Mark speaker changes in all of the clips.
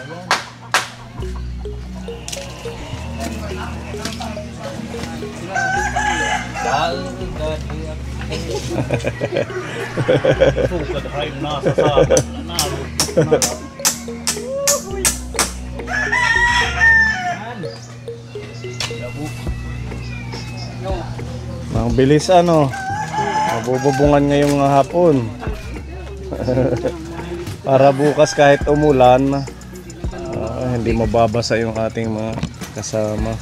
Speaker 1: Ang bilis ano. Mabububungan ngayong hapon. Para bukas kahit umulan, hindi mababasa yung ating mga kasama.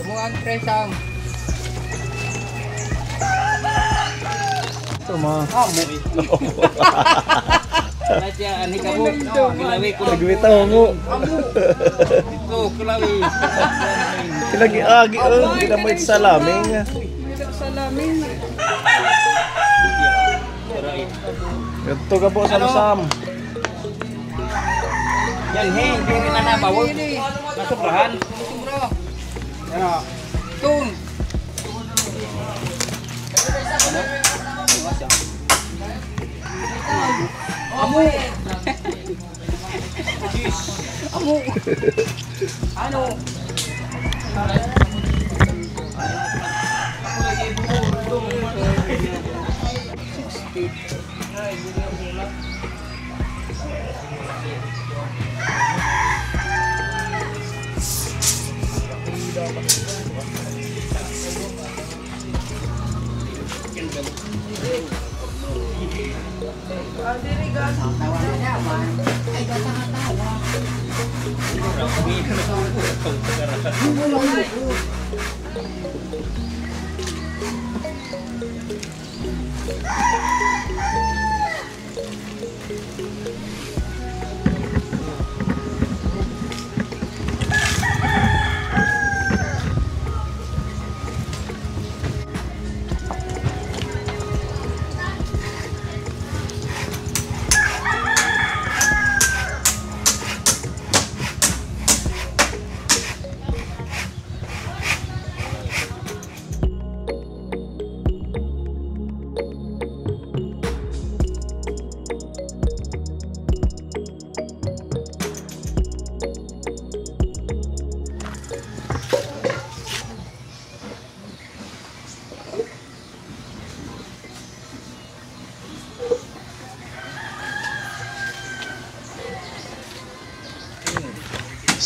Speaker 2: Kumuang presang.
Speaker 1: Ito mga
Speaker 2: Laja ani kamu kelawi ko
Speaker 1: nagwitaw mo.
Speaker 2: Ito kelawi.
Speaker 1: Kilagi agi ginamit sa laming.
Speaker 2: Salamin.
Speaker 1: Ito ka po sam-sam.
Speaker 2: Yan he, diri na bawal. Nasubrahan. Sobra. Ano? Tun. Amu. Amu. Ano?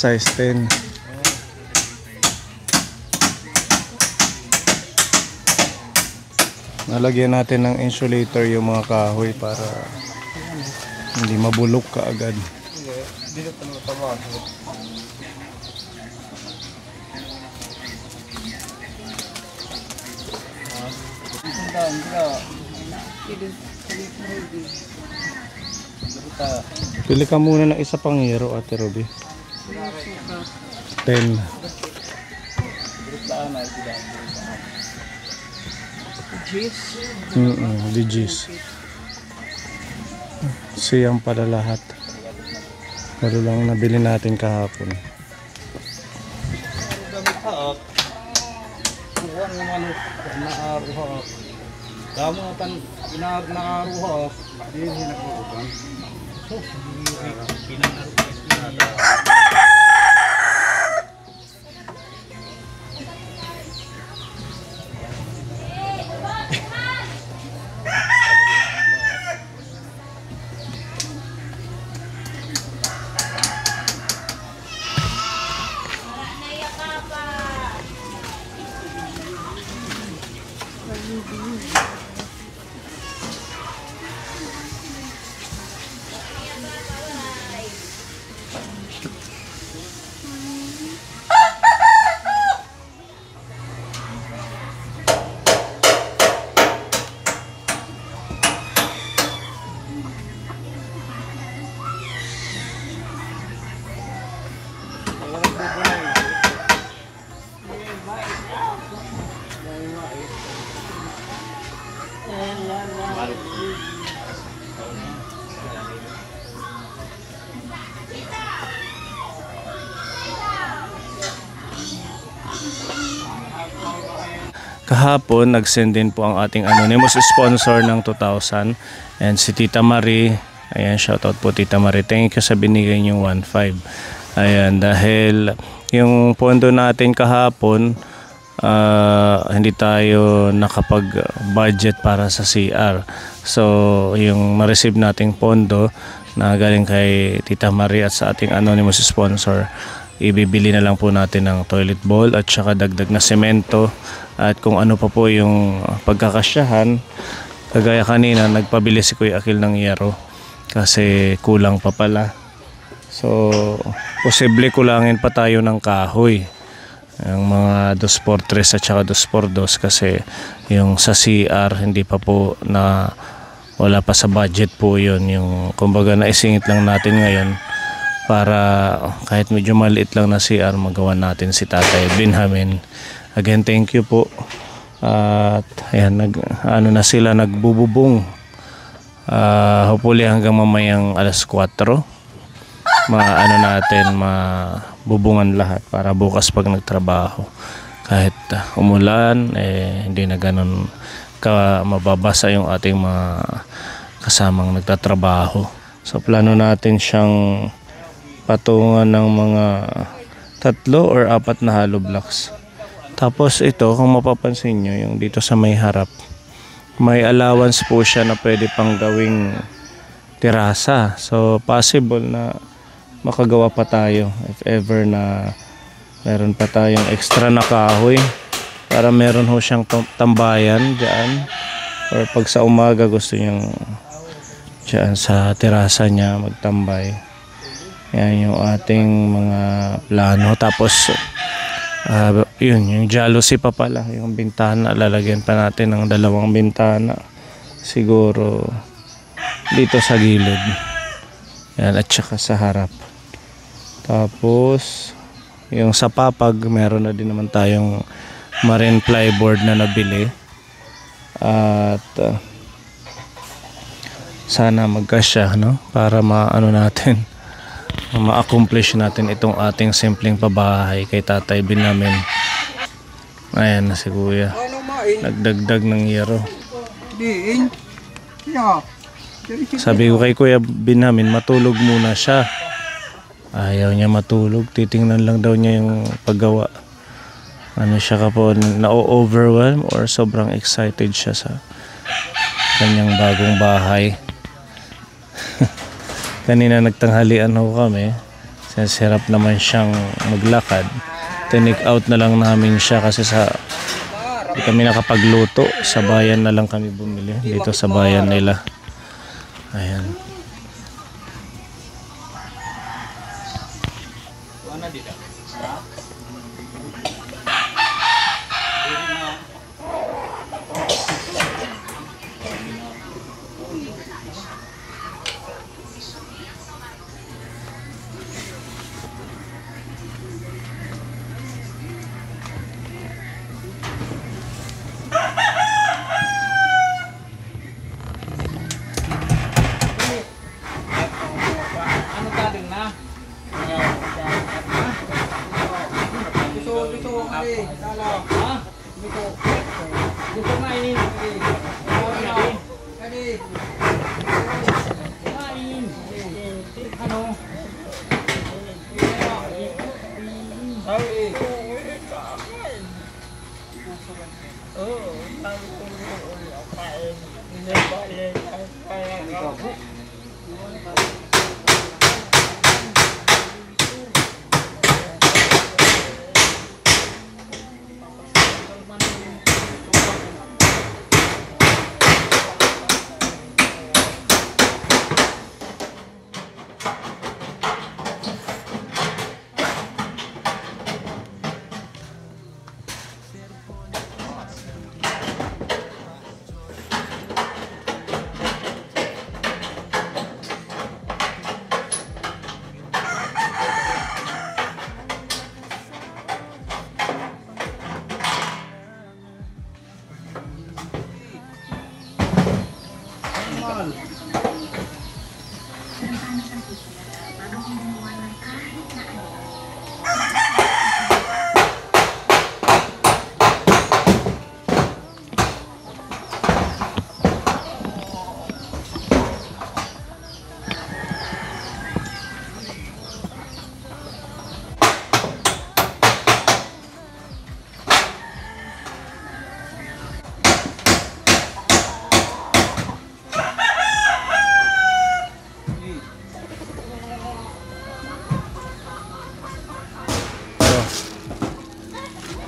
Speaker 1: Size 10. Nalagyan natin ng insulator yung mga kahoy para hindi mabulok kaagad. Pili ka muna ng isa pang hero, Ate Ruby. 10. Digis. Siyang pala lahat. Pero lang nabili natin kahapon.
Speaker 2: Kamu akan nakaruha. Hindi nagbubukan.
Speaker 1: Kahapon, nag-send din po ang ating anonymous sponsor ng 2,000 and si Tita Marie. Ayan, shoutout po Tita Marie. Thank you sa binigay niyong 1,500. Ayan, dahil yung pondo natin kahapon, hindi tayo nakapag-budget para sa CR. So, yung ma-receive nating pondo na galing kay Tita Marie at sa ating anonymous sponsor, ibibili na lang po natin ng toilet bowl at saka dagdag na semento at kung ano pa po yung pagkakasyahan. Kagaya kanina, nagpabili si Kuya Akil ng yero kasi kulang pa pala. So, posible kulangin pa tayo ng kahoy. Yung mga 2x3 at saka 2x2 kasi yung sa CR hindi pa po na wala pa sa budget po yun. Yung kumbaga naisingit lang natin ngayon para kahit medyo maliit lang na CR magawa natin si Tatay Benjamin. Again, thank you po. At ayan, na sila nagbububong. Hopefully hanggang mamayang alas 4 mabubungan lahat para bukas pag nagtrabaho kahit umulan hindi na ganun mababasa yung ating mga kasamang nagtatrabaho. So plano natin siyang patungan ng mga 3 or 4 na hollow blocks. Tapos ito, kung mapapansin nyo, yung dito sa may harap, may allowance po siya na pwede pang gawing terasa. So possible na makagawa pa tayo if ever na meron pa tayong extra na kahoy para meron ho siyang tambayan dyan, or pag sa umaga gusto niyang dyan sa terasa niya magtambay. Yan yung ating mga plano. Tapos yun, yung jealousy pa pala, yung bintana, lalagyan pa natin ng 2 bintana siguro dito sa gilid, yan, at saka sa harap. Tapos yung sa papag, meron na din naman tayong marine plyboard na nabili at sana magkasya, no, para maano natin, ma-accomplish natin itong ating simpleng pabahay kay Tatay Benjamin. Ayan na si Kuya, nagdagdag ng yero. Sabi ko kay Kuya Benjamin, matulog muna siya. Ayaw niya matulog, titingnan lang daw niya yung paggawa. Ano siya ka po, na-overwhelm or sobrang excited siya sa kanyang bagong bahay. Kanina nagtanghalian ho kami, sirap naman siyang maglakad. Tinik out na lang namin siya kasi hindi kami nakapagluto. Sa bayan na lang kami bumili, dito sa bayan nila. Ayan.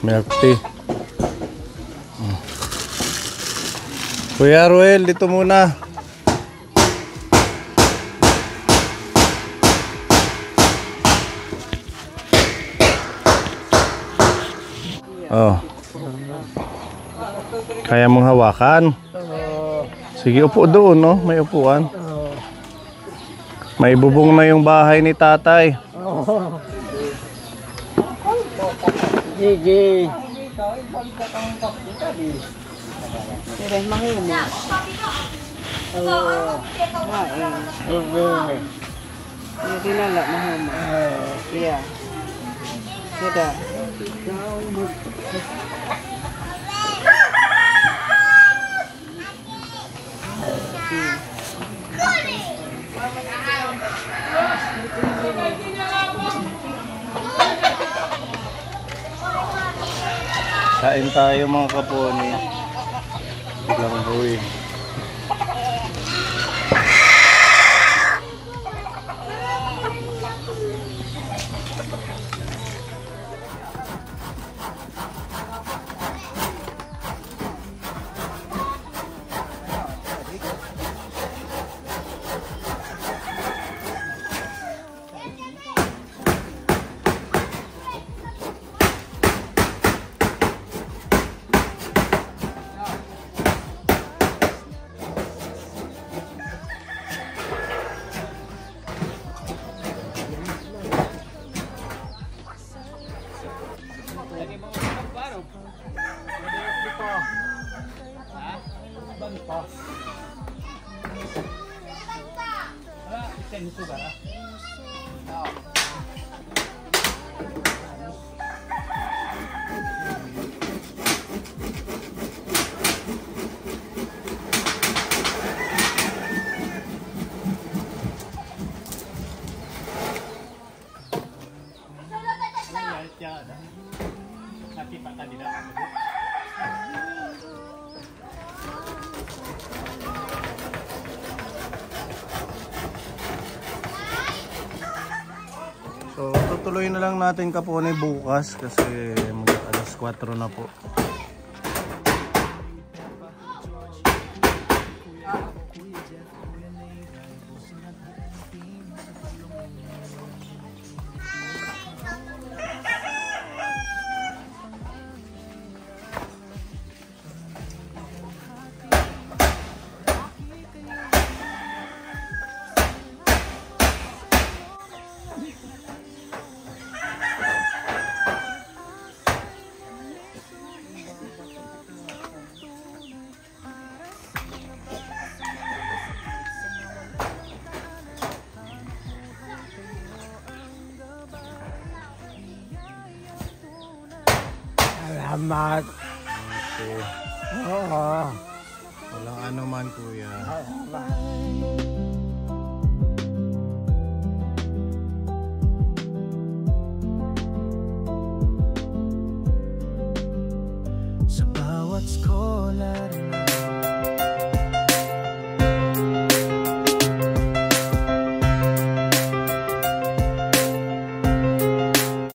Speaker 1: Milk tea. Kuya Ruel, dito muna. Oh. Kaya mong hawakan? Sige, upo doon, no? May upuan. May bubong na yung bahay ni tatay.
Speaker 2: Sige. Sige, mahimo. Hindi nala, mahimo. Iya. Sige.
Speaker 1: Kain tayo mga kaponi. Biglang buwi. So, tutuloy na lang natin kaponi bukas kasi alas 4 na po.
Speaker 2: Salamat.
Speaker 1: Okay.
Speaker 2: Oo.
Speaker 1: Walang ano man, kuya.
Speaker 3: Sa bawat skola rin